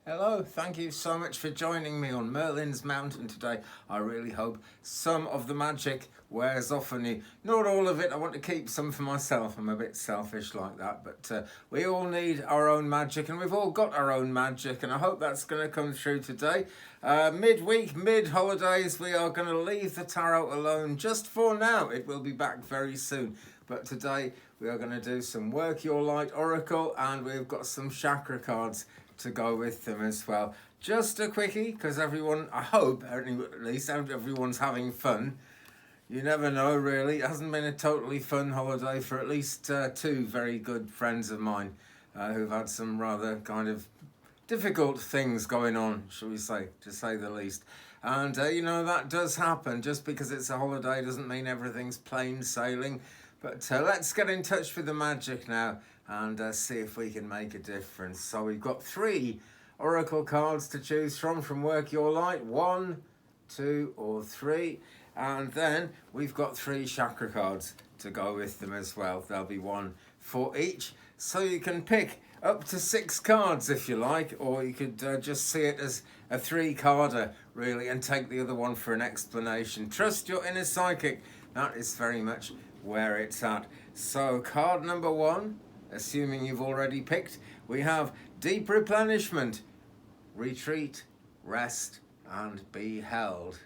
Hello, thank you so much for joining me on Merlin's Mountain today. I really hope some of the magic wears off on you. Not all of it, I want to keep some for myself. I'm a bit selfish like that, but we all need our own magic and we've all got our own magic, and I hope that's going to come through today. Midweek, mid-holidays, we are going to leave the tarot alone just for now. It will be back very soon. But today we are going to do some Work Your Light Oracle, and we've got some chakra cards to go with them as well. Just a quickie, because everyone, I hope, at least everyone's having fun. You never know, really. It hasn't been a totally fun holiday for at least two very good friends of mine who've had some rather kind of difficult things going on, shall we say, to say the least. And, that does happen. Just because it's a holiday doesn't mean everything's plain sailing. But let's get in touch with the magic now and see if we can make a difference. So we've got 3 oracle cards to choose from Work Your Light. 1, 2 or 3. And then we've got 3 chakra cards to go with them as well. There'll be one for each. So you can pick up to 6 cards if you like, or you could just see it as a 3-carder really and take the other one for an explanation. Trust your inner psychic. That is very much where it's at. So card number 1, assuming you've already picked, we have Deep Replenishment, Retreat, Rest and Be Held.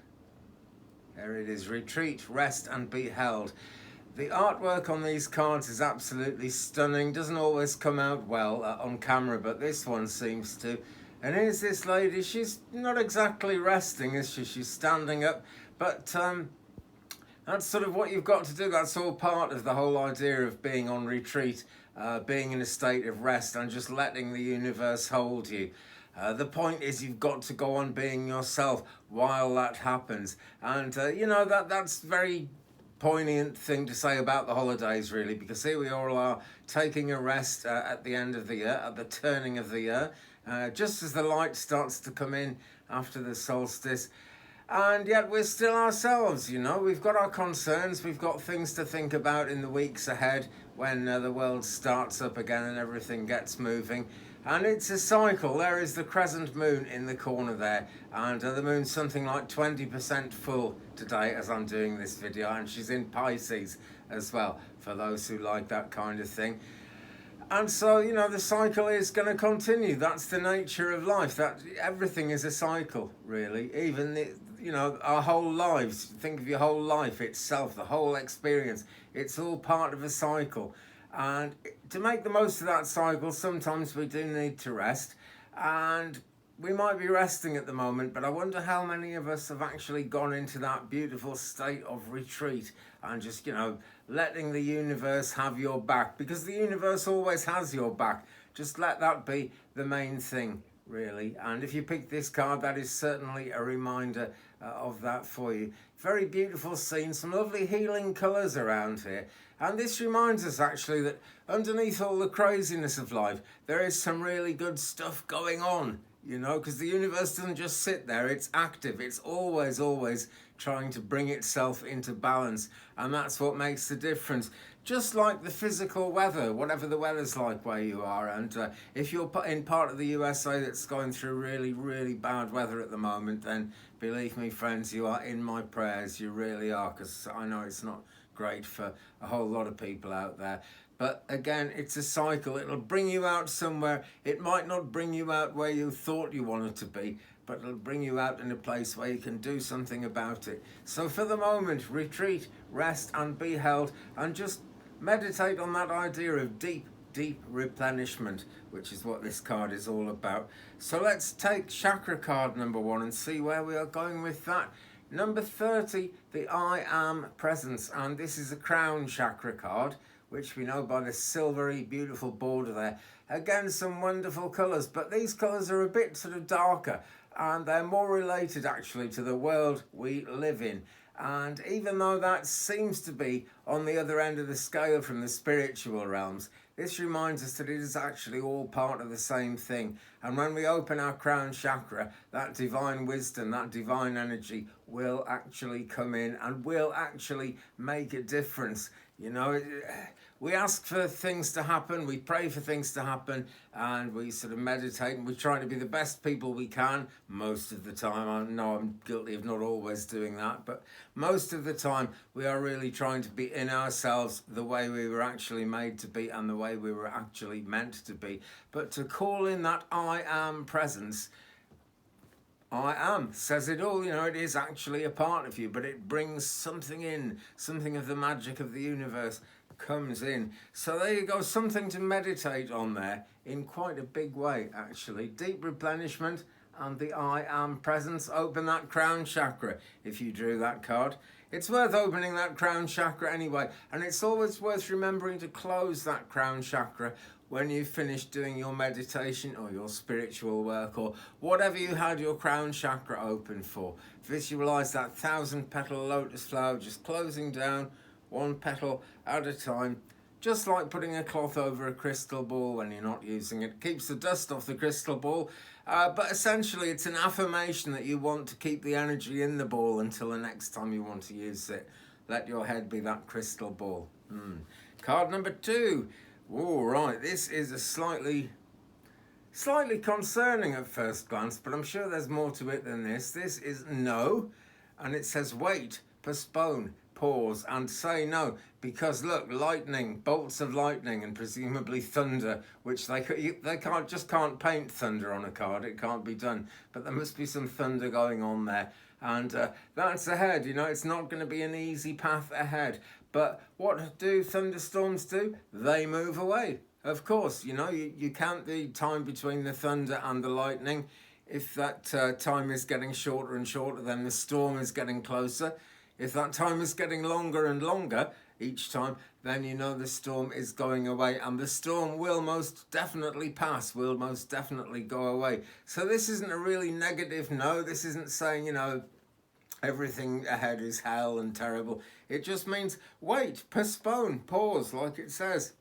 There it is, Retreat, Rest and Be Held. The artwork on these cards is absolutely stunning. Doesn't always come out well on camera, but this one seems to. And here's this lady. She's not exactly resting, is she? She's standing up, but that's sort of what you've got to do. That's all part of the whole idea of being on retreat, being in a state of rest and just letting the universe hold you. The point is you've got to go on being yourself while that happens. And, that's very poignant thing to say about the holidays, really, because here we all are taking a rest at the end of the year, at the turning of the year, just as the light starts to come in after the solstice. And yet we're still ourselves, We've got our concerns, we've got things to think about in the weeks ahead when the world starts up again and everything gets moving. And it's a cycle. There is the crescent moon in the corner there, and the moon's something like 20% full today as I'm doing this video, and she's in Pisces as well, for those who like that kind of thing. And so, the cycle is going to continue. That's the nature of life. That everything is a cycle, really. Even our whole lives. Think of your whole life itself, the whole experience. It's all part of a cycle. And to make the most of that cycle, sometimes we do need to rest. And we might be resting at the moment, but I wonder how many of us have actually gone into that beautiful state of retreat and just, letting the universe have your back, because the universe always has your back. Just let that be the main thing, really. And if you pick this card, that is certainly a reminder of that for you. Very beautiful scene, some lovely healing colours around here. And this reminds us actually that underneath all the craziness of life, there is some really good stuff going on. Because the universe doesn't just sit there, it's active. It's always trying to bring itself into balance. And that's what makes the difference. Just like the physical weather, whatever the weather's like where you are. And if you're in part of the USA that's going through really, really bad weather at the moment, then believe me, friends, you are in my prayers. You really are, because I know it's not great for a whole lot of people out there. But again, it's a cycle. It'll bring you out somewhere. It might not bring you out where you thought you wanted to be, but it'll bring you out in a place where you can do something about it. So for the moment, retreat, rest and be held, and just meditate on that idea of deep replenishment, which is what this card is all about. So let's take chakra card number 1 and see where we are going with that. Number 30, the I Am Presence, and this is a crown chakra card, which we know by the silvery, beautiful border there. Again, some wonderful colours, but these colours are a bit sort of darker, and they're more related actually to the world we live in. And even though that seems to be on the other end of the scale from the spiritual realms, This reminds us that it is actually all part of the same thing. And when we open our crown chakra, that divine wisdom, that divine energy will actually come in and will actually make a difference. You know, we ask for things to happen, we pray for things to happen, and we sort of meditate and we try to be the best people we can most of the time. I know I'm guilty of not always doing that, but most of the time we are really trying to be in ourselves the way we were actually made to be and the way we were actually meant to be. But to call in that I am presence, I am says it all. You know, it is actually a part of you, but it brings something in, something of the magic of the universe comes in. So there you go, something to meditate on there in quite a big way, actually. Deep replenishment and the I am presence. Open that crown chakra if you drew that card. It's worth opening that crown chakra anyway, and it's always worth remembering to close that crown chakra when you finish doing your meditation or your spiritual work or whatever you had your crown chakra open for. Visualize that 1,000-petal lotus flower just closing down one petal at a time, just like putting a cloth over a crystal ball when you're not using it. It keeps the dust off the crystal ball, but essentially it's an affirmation that you want to keep the energy in the ball until the next time you want to use it. Let your head be that crystal ball. Card number 2. All right, this is a slightly concerning at first glance, but I'm sure there's more to it than this. This is no, and it says wait, postpone, pause, and say no. Because look, lightning, bolts of lightning, and presumably thunder, which they can't paint thunder on a card. It can't be done, but there must be some thunder going on there. And that's ahead, you know, it's not going to be an easy path ahead. But what do thunderstorms do? They move away. Of course, you know, you count the time between the thunder and the lightning. If that time is getting shorter and shorter, then the storm is getting closer. If that time is getting longer and longer each time, then you know the storm is going away, and the storm will most definitely pass, will most definitely go away. So this isn't a really negative no. This isn't saying, you know, everything ahead is hell and terrible. It just means wait, postpone, pause, like it says.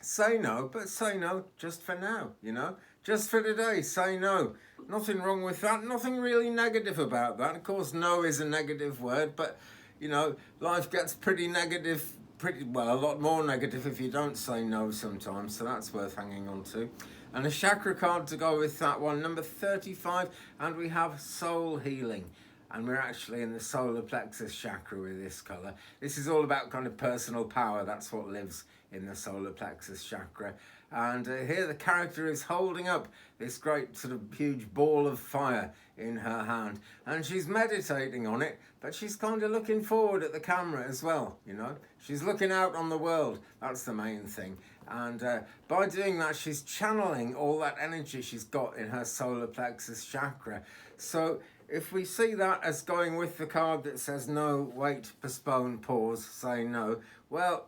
Say no, but say no just for now, you know. Just for today, say no. Nothing wrong with that. Nothing really negative about that. Of course, no is a negative word, but, you know, life gets pretty negative, a lot more negative if you don't say no sometimes. So that's worth hanging on to. And a chakra card to go with that one, number 35, and we have soul healing. And we're actually in the solar plexus chakra with this colour. This is all about kind of personal power. That's what lives in the solar plexus chakra. And here the character is holding up this great sort of huge ball of fire in her hand. And she's meditating on it, but she's kind of looking forward at the camera as well, you know. She's looking out on the world. That's the main thing. And by doing that, she's channeling all that energy she's got in her solar plexus chakra. So if we see that as going with the card that says no, wait, postpone, pause, say no, well,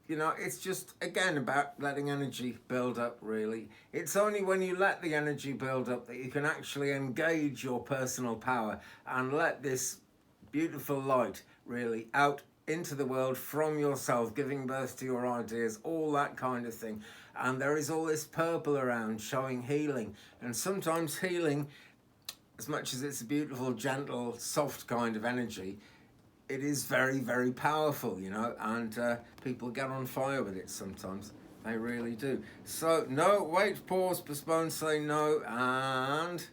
you know, it's just, again, about letting energy build up, really. It's only when you let the energy build up that you can actually engage your personal power and let this beautiful light really out into the world from yourself, giving birth to your ideas, all that kind of thing. And there is all this purple around showing healing. And sometimes healing, as much as it's a beautiful, gentle, soft kind of energy, it is very, very powerful, you know, and people get on fire with it sometimes. They really do. So, no, wait, pause, postpone, say no, and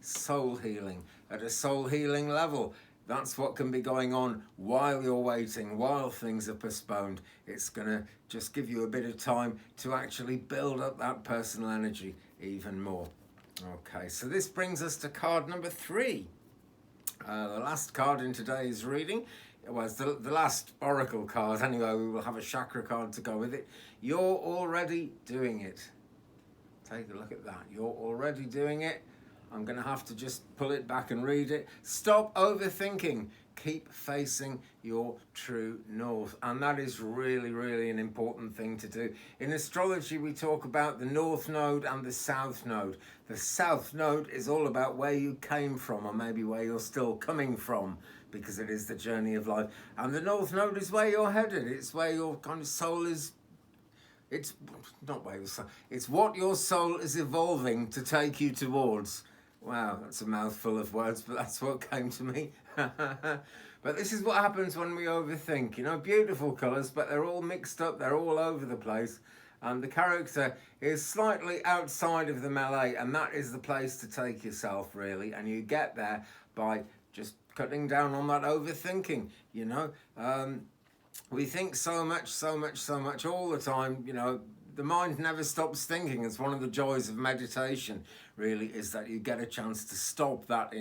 soul healing. At a soul healing level, that's what can be going on while you're waiting, while things are postponed. It's going to just give you a bit of time to actually build up that personal energy even more. Okay, so this brings us to card number 3. The last card in today's reading was the last oracle card. Anyway, we will have a chakra card to go with it. You're already doing it. Take a look at that. You're already doing it. I'm going to have to just pull it back and read it. Stop overthinking. Keep facing your true north. And that is really, really an important thing to do. In astrology, we talk about the north node and the south node. The south node is all about where you came from, or maybe where you're still coming from, because it is the journey of life. And the north node is where you're headed. It's where your kind of soul is It's not where your soul, it's what your soul is evolving to take you towards. Wow, that's a mouthful of words, but that's what came to me. But this is what happens when we overthink. You know, beautiful colours, but they're all mixed up, they're all over the place. And the character is slightly outside of the melee, and that is the place to take yourself, really. And you get there by just cutting down on that overthinking, you know. We think so much all the time, you know. The mind never stops thinking. It's one of the joys of meditation, really, is that you get a chance to stop that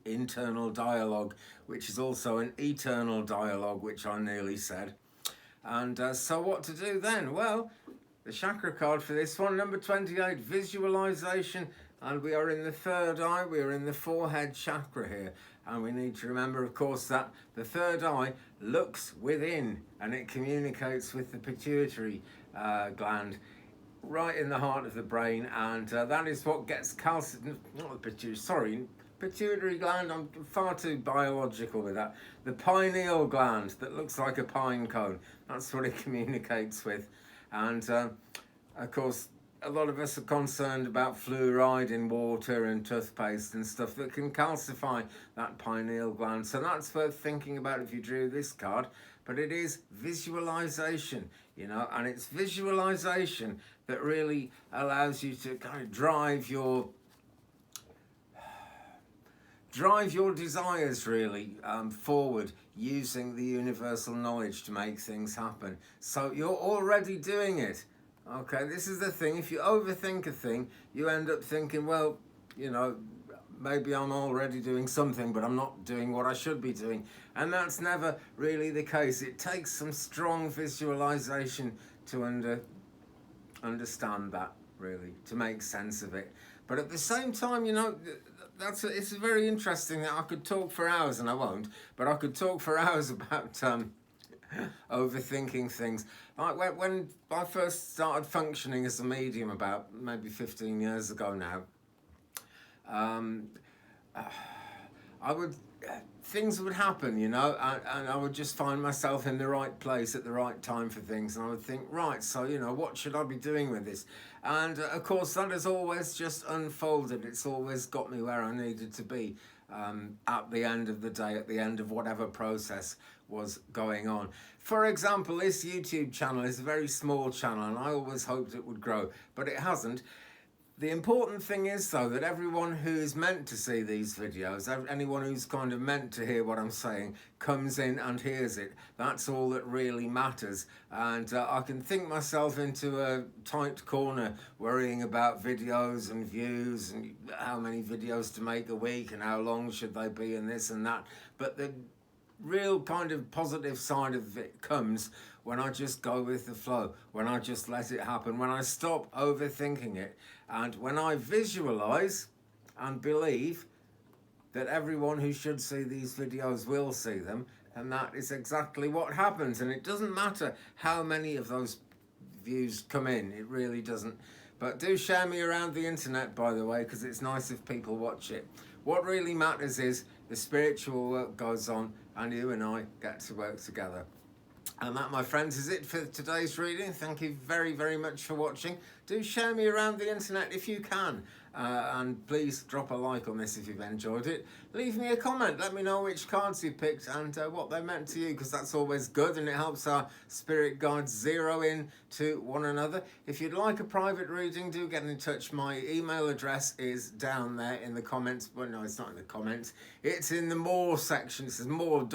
internal dialogue, which is also an eternal dialogue, which I nearly said. And so what to do then? Well, the chakra card for this one, number 28, visualization. And we are in the third eye, we are in the forehead chakra here. And we need to remember, of course, that the third eye looks within and it communicates with the pituitary gland right in the heart of the brain. And that is what gets pituitary gland, I'm far too biological with that. The pineal gland that looks like a pine cone, that's what it communicates with. And of course, a lot of us are concerned about fluoride in water and toothpaste and stuff that can calcify that pineal gland. So that's worth thinking about if you drew this card. But it is visualization, you know, and it's visualization that really allows you to kind of drive your desires really forward using the universal knowledge to make things happen. So you're already doing it. Okay, this is the thing. If you overthink a thing, you end up thinking, well, you know, maybe I'm already doing something, but I'm not doing what I should be doing. And that's never really the case. It takes some strong visualization to understand that, really, to make sense of it. But at the same time, you know, it's very interesting that I could talk for hours, and I won't, but I could talk for hours about overthinking things. Like when I first started functioning as a medium about maybe 15 years ago now, things would happen, you know, and I would just find myself in the right place at the right time for things, and I would think, right, so, you know, what should I be doing with this? And of course, that has always just unfolded. It's always got me where I needed to be at the end of the day, at the end of whatever process was going on. For example, this YouTube channel is a very small channel, and I always hoped it would grow, but it hasn't. The important thing is, though, that everyone who's meant to see these videos, anyone who's kind of meant to hear what I'm saying, comes in and hears it. That's all that really matters. And I can think myself into a tight corner worrying about videos and views and how many videos to make a week and how long should they be and this and that. But the real kind of positive side of it comes when I just go with the flow, when I just let it happen, when I stop overthinking it, and when I visualize and believe that everyone who should see these videos will see them, and that is exactly what happens. And it doesn't matter how many of those views come in, it really doesn't. But do share me around the internet, by the way, because it's nice if people watch it. What really matters is the spiritual work goes on, and you and I get to work together. And that, my friends, is it for today's reading. Thank you very, very much for watching. Do share me around the internet if you can. And please drop a like on this if you've enjoyed it. Leave me a comment. Let me know which cards you picked and what they meant to you, because that's always good and it helps our spirit guides zero in to one another. If you'd like a private reading, do get in touch. My email address is down there in the comments. Well, no, it's not in the comments. It's in the more section. It says more ...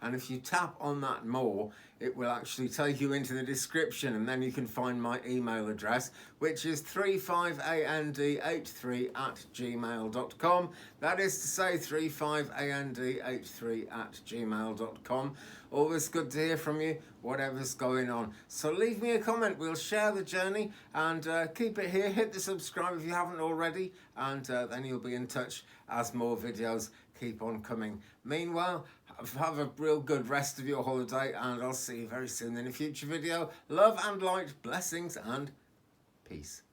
And if you tap on that more, it will actually take you into the description, and then you can find my email address, which is 35and83@gmail.com. That is to say 35and83@gmail.com. Always good to hear from you, whatever's going on. So leave me a comment. We'll share the journey, and keep it here. Hit the subscribe if you haven't already, and then you'll be in touch as more videos keep on coming. Meanwhile, have a real good rest of your holiday, and I'll see you very soon in a future video. Love and light, blessings and peace.